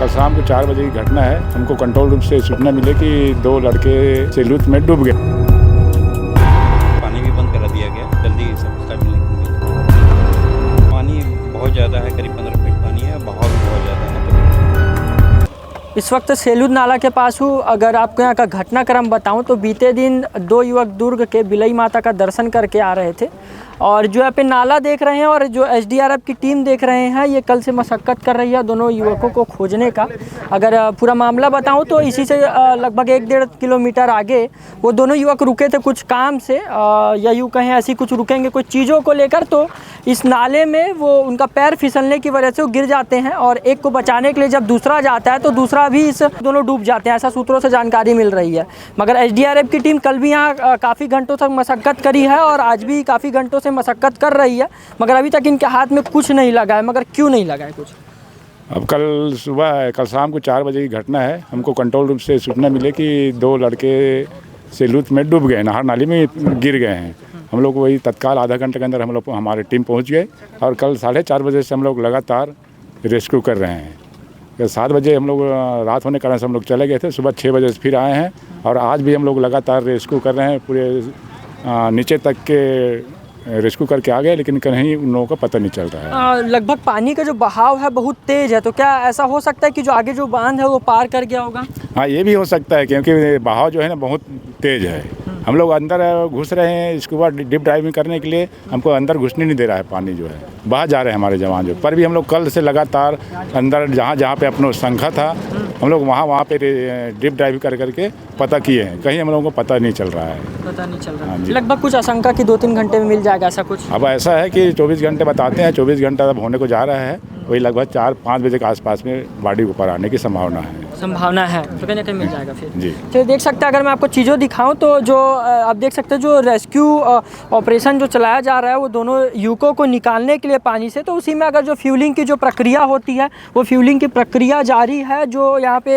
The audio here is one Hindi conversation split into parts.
कल शाम को 4 बजे की घटना है। हमको कंट्रोल रूम से सूचना मिली कि 2 लड़के सेलूत में डूब गए। पानी भी बंद करा दिया गया, जल्दी सफलता मिलने की उम्मीद है। पानी बहुत ज़्यादा है, करीब 15 फीट पानी है, बहाव भी बहुत ज़्यादा है। इस वक्त सेलूत नाला के पास हूँ। अगर आपको यहाँ का घटनाक्रम बताऊँ तो बीते दिन 2 युवक दुर्ग के बिलई माता का दर्शन करके आ रहे थे और जो यहाँ पे नाला देख रहे हैं और जो एसडीआरएफ की टीम देख रहे हैं, ये कल से मशक्कत कर रही है दोनों युवकों को खोजने का। अगर पूरा मामला बताऊं तो इसी से लगभग 1-1.5 किलोमीटर आगे वो दोनों युवक रुके थे कुछ काम से, या यूँ कहें ऐसी कुछ रुकेंगे कुछ चीज़ों को लेकर। तो इस नाले में वो उनका पैर फिसलने की वजह से वो गिर जाते हैं और एक को बचाने के लिए जब दूसरा जाता है तो दूसरा भी इस दोनों डूब जाते हैं, ऐसा सूत्रों से जानकारी मिल रही है। मगर एसडीआरएफ की टीम कल भी यहाँ काफ़ी घंटों तक मशक्कत करी है और आज भी काफ़ी घंटों से मशक्कत कर रही है, मगर अभी तक इनके हाथ में कुछ नहीं लगा है। मगर क्यों नहीं लगा है कुछ? अब कल शाम को 4 बजे की घटना है। हमको कंट्रोल रूम से सूचना मिली कि 2 लड़के सेलूत में डूब गए, नहर नाली में गिर गए हैं। हम लोग वही तत्काल आधा घंटे के अंदर हमारी टीम पहुंच गए और कल 4:30 बजे से हम लोग लगातार रेस्क्यू कर रहे हैं। 7 बजे हम लोग रात होने के कारण से हम लोग चले गए थे, सुबह 6 बजे से फिर आए हैं और आज भी हम लोग लगातार रेस्क्यू कर रहे हैं। पूरे नीचे तक के रेस्क्यू करके आ गए, लेकिन कहीं उन लोगों का पता नहीं चल रहा है। लगभग पानी का जो बहाव है बहुत तेज़ है, तो क्या ऐसा हो सकता है कि जो आगे जो बांध है वो पार कर गया होगा? हाँ, ये भी हो सकता है क्योंकि बहाव जो है ना बहुत तेज़ है। हम लोग अंदर घुस रहे हैं स्कूबा डिप ड्राइविंग करने के लिए, हमको अंदर घुसने नहीं दे रहा है पानी जो है, बाहर जा रहे हैं हमारे जवान जो। पर भी हम लोग कल से लगातार अंदर जहाँ पे अपना शंखा था हम लोग वहाँ पे डिप ड्राइव करके पता किए हैं, कहीं हम लोगों को पता नहीं चल रहा है। पता नहीं चल रहा है। लगभग कुछ आशंका कि 2-3 घंटे में मिल जाएगा, ऐसा कुछ? अब ऐसा है कि 24 घंटे बताते हैं, 24 घंटा अब होने को जा रहा है। वही लगभग 4-5 बजे के आसपास में बॉडी ऊपर आने की संभावना है। तो कहीं ना कहीं मिल जाएगा फिर जी। तो देख सकते हैं, अगर मैं आपको चीज़ों दिखाऊं तो जो आप देख सकते हैं जो रेस्क्यू ऑपरेशन जो चलाया जा रहा है वो दोनों युवकों को निकालने के लिए पानी से, तो उसी में अगर जो फ्यूलिंग की जो प्रक्रिया होती है वो फ्यूलिंग की प्रक्रिया जारी है। जो यहाँ पे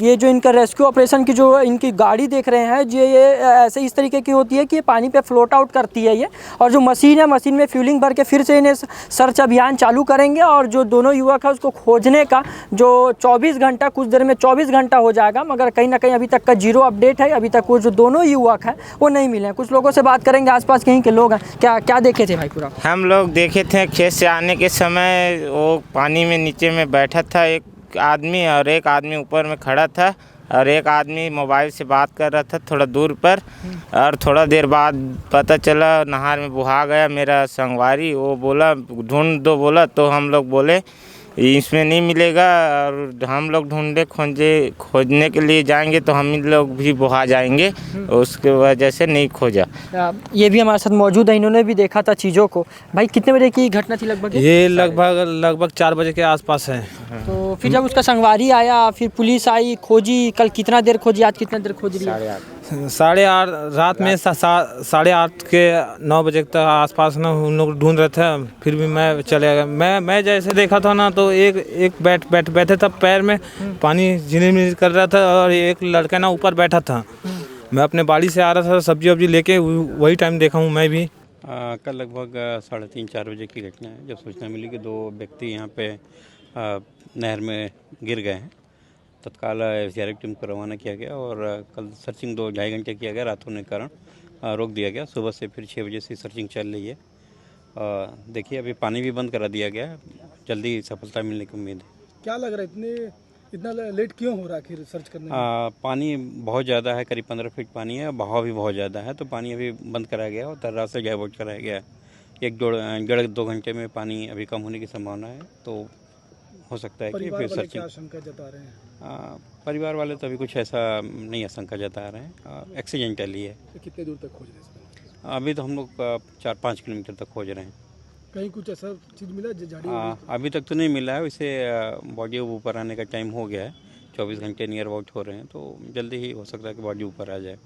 ये जो इनका रेस्क्यू ऑपरेशन की जो इनकी गाड़ी देख रहे हैं ये ऐसे इस तरीके की होती है कि ये पानी पे फ्लोट आउट करती है ये, और जो मशीन है मशीन में फ्यूलिंग भर के फिर से इन्हें सर्च अभियान चालू करेंगे और जो दोनों युवक है उसको खोजने का जो 24 घंटा, कुछ देर में 24 घंटा हो जाएगा, मगर कहीं ना कहीं अभी तक का जीरो अपडेट है। अभी तक वो जो दोनों युवक हैं वो नहीं मिले हैं। कुछ लोगों से बात करेंगे, आसपास कहीं के लोग हैं। क्या देखे थे भाई पूरा? हम लोग देखे थे खेत से आने के समय वो पानी में नीचे में बैठा था एक आदमी और एक आदमी ऊपर में खड़ा था और एक आदमी मोबाइल से बात कर रहा था थोड़ा दूर पर। और थोड़ा देर बाद पता चला नहर में बुहा गया मेरा संगवारी। वो बोला ढूंढ दो बोला, तो हम लोग बोले इसमें नहीं मिलेगा और हम लोग खोजने के लिए जाएंगे तो हम लोग भी बुहा जाएंगे, उसके वजह से नहीं खोजा। ये भी हमारे साथ मौजूद है, इन्होंने भी देखा था चीज़ों को। भाई कितने बजे की घटना थी लगभग? ये लगभग 4 बजे के आसपास है। तो फिर जब उसका संगवारी आया फिर पुलिस आई, खोजी, कल कितना देर खोजी, आज कितना देर खोज रही है? 8:30 रात में 8:30 के 9 बजे तक आसपास ना उन लोग ढूंढ रहे थे। फिर भी मैं चले गया। मैं जैसे देखा था ना तो एक बैठे था, पैर में पानी झिलमिल कर रहा था और एक लड़का ना ऊपर बैठा था। मैं अपने बाड़ी से आ रहा था सब्जी वब्जी लेके, वही टाइम देखा हूँ मैं भी। कल लगभग 3:30-4 बजे की घटना है, जब सूचना मिली कि 2 व्यक्ति यहाँ पे नहर में गिर गए हैं। तत्काल एसडीआरएफ टीम को रवाना किया गया और कल सर्चिंग 2-2.5 घंटे किया गया। रात होने के कारण रोक दिया गया। सुबह से फिर 6 बजे से सर्चिंग चल रही है। देखिए अभी पानी भी बंद करा दिया गया है, जल्दी सफलता मिलने की उम्मीद है। क्या लग रहा है इतना लेट क्यों हो रहा है आखिर सर्च करने में? पानी बहुत ज़्यादा है, करीब 15 फीट पानी है, बहाव भी बहुत ज़्यादा है, तो पानी अभी बंद कराया गया और तर्रार से डाइवर्ट कराया गया है। 1-1.5-2 घंटे में पानी अभी कम होने की संभावना है, तो हो सकता है कि फिर सर्चिंग। आशंका जता रहे हैं परिवार वाले तो अभी कुछ ऐसा नहीं आशंका जता रहे हैं, एक्सीडेंटल ही है। तो कितने दूर तक खोज रहे हैं? अभी तो हम लोग 4-5 किलोमीटर तक खोज रहे हैं। कहीं कुछ ऐसा चीज़ मिला झाड़ी? अभी तक तो नहीं मिला है, वैसे बॉडी ऊपर आने का टाइम हो गया है। 24 घंटे नियर अबाउट हो रहे हैं, तो जल्दी ही हो सकता है कि बॉडी ऊपर आ जाए।